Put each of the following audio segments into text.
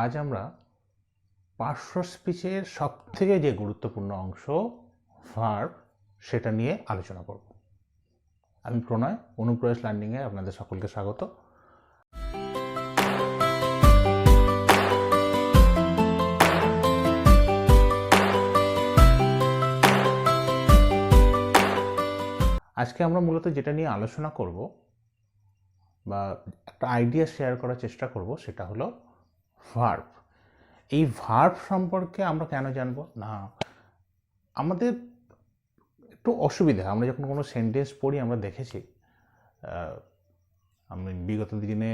আজ আমরা পার্শ্ব স্পিচের সবথেকে যে গুরুত্বপূর্ণ অংশ ভার্ব সেটা নিয়ে আলোচনা করব। আমি প্রণয়, অনুপ্রয়াস লার্নিংয়ে আপনাদের সকলকে স্বাগত। আজকে আমরা মূলত যেটা নিয়ে আলোচনা করব বা একটা আইডিয়া শেয়ার করার চেষ্টা করব সেটা হলো ভার্ব। এই ভার্ব সম্পর্কে আমরা কেন জানবো না, আমাদের একটু অসুবিধা। আমরা যখন কোনো সেন্টেন্স পড়ি আমরা দেখেছি, আমি বিগত দিনে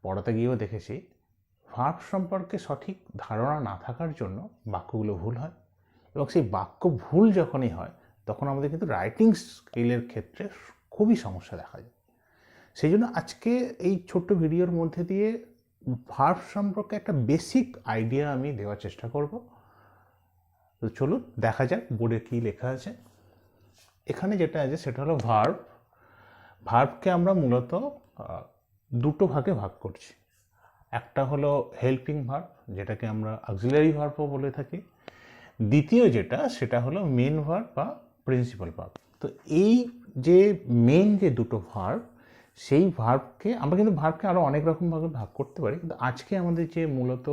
পড়াতে গিয়েও দেখেছি, ভার্ব সম্পর্কে সঠিক ধারণা না থাকার জন্য বাক্যগুলো ভুল হয়, এবং সেই বাক্য ভুল যখনই হয় তখন আমাদের কিন্তু রাইটিং স্কিলের ক্ষেত্রে খুবই সমস্যা দেখা যায়। সেই জন্য আজকে এই ছোট্ট ভিডিওর মধ্যে দিয়ে ভার্ব সম্পর্কে একটা বেসিক আইডিয়া আমি দেওয়ার চেষ্টা করব। তো চলুন দেখা যাক বোর্ডে কী লেখা আছে। এখানে যেটা আছে সেটা হলো ভার্ব। ভার্বকে আমরা মূলত দুটো ভাগে ভাগ করছি। একটা হলো হেল্পিং ভার্ব, যেটাকে আমরা অক্সিলারি ভার্বও বলে থাকি। দ্বিতীয় যেটা সেটা হলো মেন ভার্ব বা প্রিন্সিপাল ভার্ব। তো এই যে মেন যে দুটো ভার্ব, সেই ভার্বকে আমরা কিন্তু ভার্বকে আরও অনেক রকমভাবে ভাগ করতে পারি, কিন্তু আজকে আমাদের যে মূলত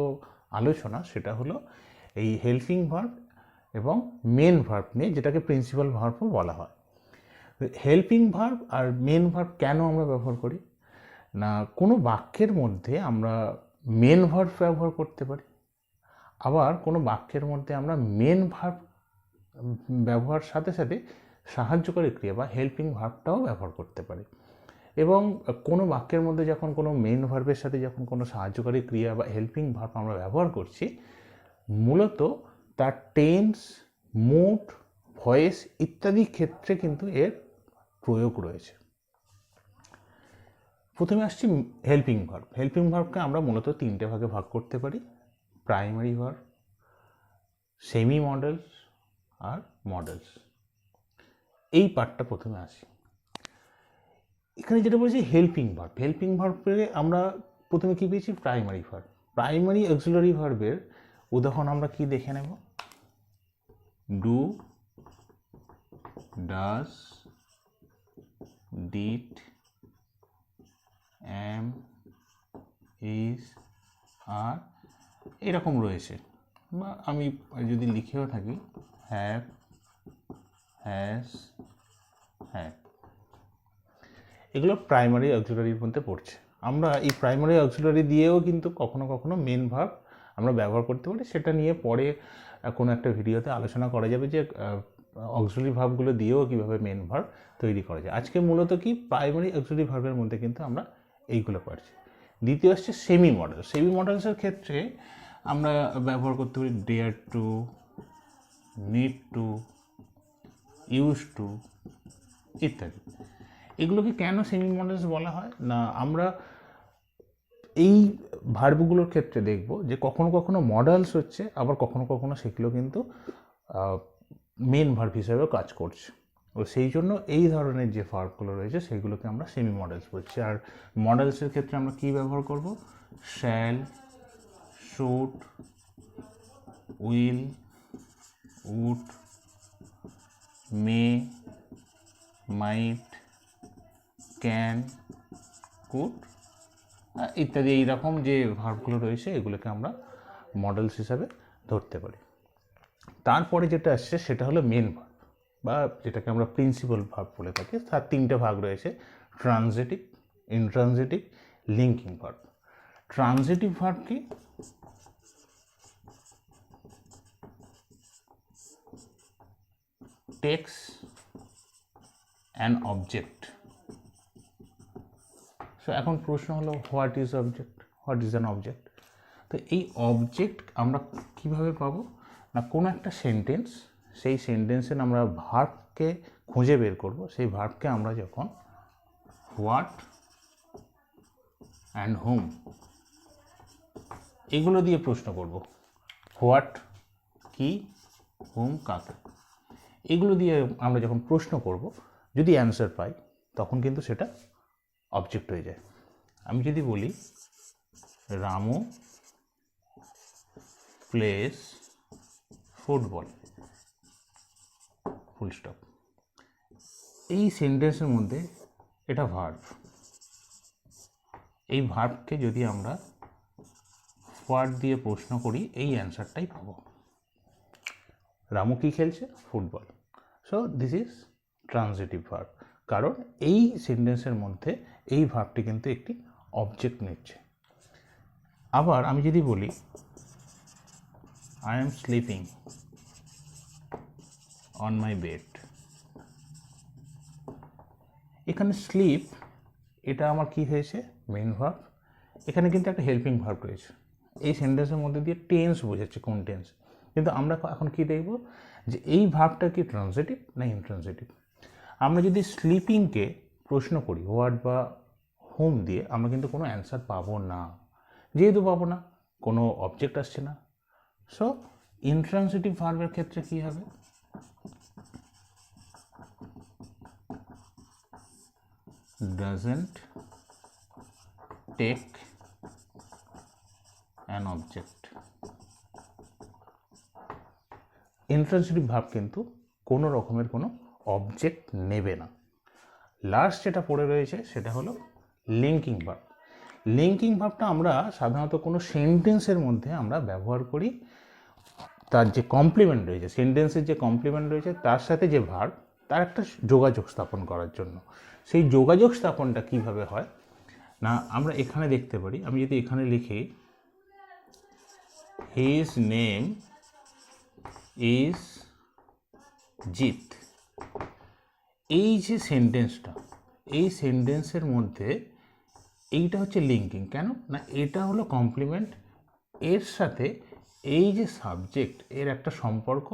আলোচনা সেটা হলো এই হেল্পিং ভার্ব এবং মেন ভার্ব নিয়ে, যেটাকে প্রিন্সিপাল ভার্বও বলা হয়। হেল্পিং ভার্ব আর মেন ভার্ব কেন আমরা ব্যবহার করি না, কোনো বাক্যের মধ্যে আমরা মেন ভার্ব ব্যবহার করতে পারি, আবার কোনো বাক্যের মধ্যে আমরা মেন ভার্ব ব্যবহার সাথে সাথে সাহায্যকারী ক্রিয়া বা হেল্পিং ভার্বটাও ব্যবহার করতে পারি। এবং কোনো বাক্যের মধ্যে যখন কোনো মেন ভার্বের সাথে যখন কোনো সাহায্যকারী ক্রিয়া বা হেল্পিং ভার্ব আমরা ব্যবহার করছি, মূলত তার টেন্স, মুড, ভয়েস ইত্যাদি ক্ষেত্রে কিন্তু এর প্রয়োগ রয়েছে। প্রথমে আসছি হেল্পিং ভার্ব। হেল্পিং ভার্বকে আমরা মূলত তিনটে ভাগে ভাগ করতে পারি: প্রাইমারি ভার্ব, সেমি মডেলস আর মডেলস। এই পার্টটা প্রথমে আসি। এখানে যেটা বলেছি হেল্পিং ভার্ব, হেল্পিং ভার্বে আমরা প্রথমে কী পেয়েছি? Primary verb. প্রাইমারি অক্সিলারি ভার্বের উদাহরণ আমরা কি দেখে নেব? Do, does, did, am, is, are এরকম রয়েছে। বা আমি যদি লিখেও থাকি হ্যাভ, হ্যাজ, হ্যাভ, এগুলো প্রাইমারি অক্সিলারির মধ্যে পড়ছে। আমরা এই প্রাইমারি অক্সিলারি দিয়েও কিন্তু কখনো কখনো মেন ভার্ব আমরা ব্যবহার করতে পারি। সেটা নিয়ে পরে কোনো একটা ভিডিওতে আলোচনা করা যাবে যে অক্সিলারি ভার্বগুলো দিয়েও কীভাবে মেন ভার্ব তৈরি করা যায়। আজকে মূলত কি প্রাইমারি অক্সিলারি ভার্বের মধ্যে কিন্তু আমরা এইগুলো পাচ্ছি। দ্বিতীয় আসছে সেমি মডেল। সেমি মডেলসের ক্ষেত্রে আমরা ব্যবহার করতে পারি dare to, need to, use to ইত্যাদি। এগুলোকে কেন সেমি মডেলস বলা হয় না, আমরা এই ভার্বগুলোর ক্ষেত্রে দেখব যে কখনো কখনো মডেলস হচ্ছে, আবার কখনো কখনো সেগুলো কিন্তু মেন ভার্ব হিসেবেও কাজ করছে। ও সেই জন্য এই ধরনের যে ভার্বগুলো রয়েছে সেগুলোকে আমরা সেমি মডেলস বলছি। আর মডেলসের ক্ষেত্রে আমরা কি ব্যবহার করব? Shall, should, will, would, may, might, can, could ইত্যাদি। এইরকম যে ভার্বগুলো রয়েছে এগুলোকে আমরা মডেলস হিসাবে ধরতে পারি। তারপরে যেটা আসছে সেটা হলো মেন ভার্ব বা যেটাকে আমরা প্রিন্সিপাল ভার্ব বলে থাকি। তার তিনটে ভাগ রয়েছে: transitive, intransitive, linking verb. Transitive verb কি? Takes an object. সো এখন প্রশ্ন হলো what is object, what is an object? তো এই অবজেক্ট আমরা কিভাবে পাবো না, কোনো একটা সেন্টেন্স, সেই সেন্টেন্সে আমরা ভার্বকে খুঁজে বের করব। সেই ভার্বকে আমরা যখন হোয়াট অ্যান্ড হুম এগুলো দিয়ে প্রশ্ন করব, হোয়াট কি, হুম কাকে, এগুলো দিয়ে আমরা যখন প্রশ্ন করব, যদি অ্যান্সার পাই তখন কিন্তু সেটা অবজেক্ট হয়ে যায়। আমি যদি বলি Ramu plays football, full stop. এই সেন্টেন্সের মধ্যে এটা ভার্ব, এই ভার্বকে যদি আমরা হোয়াট দিয়ে প্রশ্ন করি এই অ্যান্সারটাই পাবো। রামু কি খেলছে? Football. So this is transitive verb, কারণ এই সেন্টেন্সের মধ্যে এই ভার্বটি কিন্তু একটি অবজেক্ট নিচ্ছে। আবার আমি যদি বলি I am sleeping on my bed, এখানে স্লিপ এটা আমার কি হয়েছে? Main verb. এখানে কিন্তু একটা হেল্পিং ভার্ব রয়েছে। এই সেন্টেন্সের মধ্যে দিয়ে টেন্স বোঝাচ্ছে, কোন টেন্স। কিন্তু আমরা এখন কি দেখব যে এই ভার্বটা কি ট্রানজিটিভ না ইনট্রানজিটিভ। আমরা যদি স্লিপিংকে প্রশ্ন করি হোয়াট বা হোম দিয়ে, আমরা কিন্তু কোনো অ্যান্সার পাবো না। যেহেতু পাবো না, কোনো অবজেক্ট আসছে না। সো ইনট্রানজিটিভ ভার্বের ক্ষেত্রে কি হবে? doesn't take an object। Intransitive verb কিন্তু কোনো রকমের কোনো অবজেক্ট নেবে না। লাস্ট যেটা পড়ে রয়েছে সেটা হলো লিঙ্কিং ভার্ব। লিঙ্কিং ভার্বটা আমরা সাধারণত কোনো সেন্টেন্সের মধ্যে আমরা ব্যবহার করি, তার যে কমপ্লিমেন্ট রয়েছে, সেন্টেন্সের যে কমপ্লিমেন্ট রয়েছে তার সাথে যে ভার্ব, তার একটা যোগাযোগ স্থাপন করার জন্য। সেই যোগাযোগ স্থাপনটা কিভাবে হয় না, আমরা এখানে দেখতে পারি। আমি যদি এখানে লিখি হিজ নেম ইজ জিৎ, এই যে সেন্টেন্সটা, এই সেন্টেন্সের মধ্যে এইটা হচ্ছে লিঙ্কিং। কেন না, এটা হলো কমপ্লিমেন্ট, এর সাথে এই যে সাবজেক্ট, এর একটা সম্পর্ক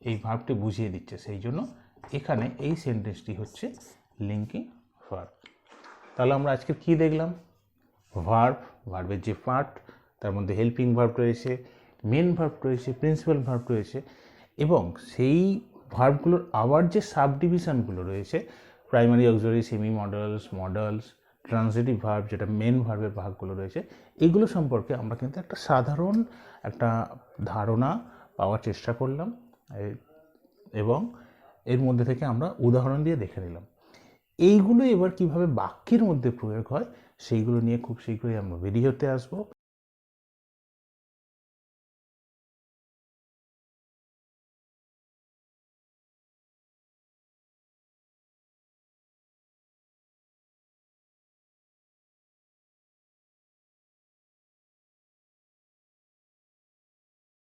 এই ভার্বটি বুঝিয়ে দিচ্ছে। সেই জন্য এখানে এই সেন্টেন্সটি হচ্ছে লিঙ্কিং ভার্ব। তাহলে আমরা আজকে কি দেখলাম? ভার্ব, ভার্বের যে পার্ট, তার মধ্যে হেল্পিং ভার্ব রয়েছে, মেন ভার্ব রয়েছে, প্রিন্সিপাল ভার্ব রয়েছে, এবং সেই ভার্বগুলোর আবার যে সাব ডিভিশনগুলো রয়েছে, primary, auxiliary, semi modals, modals, transitive verb, যেটা মেন ভার্বের ভাগগুলো রয়েছে, এগুলো সম্পর্কে আমরা কিন্তু একটা সাধারণ একটা ধারণা পাওয়ার চেষ্টা করলাম, এবং এর মধ্যে থেকে আমরা উদাহরণ দিয়ে দেখে নিলাম। এইগুলো এবার কিভাবে বাক্যের মধ্যে প্রয়োগ হয় সেইগুলো নিয়ে খুব শীঘ্রই আমরা ভিডিওতে আসবো।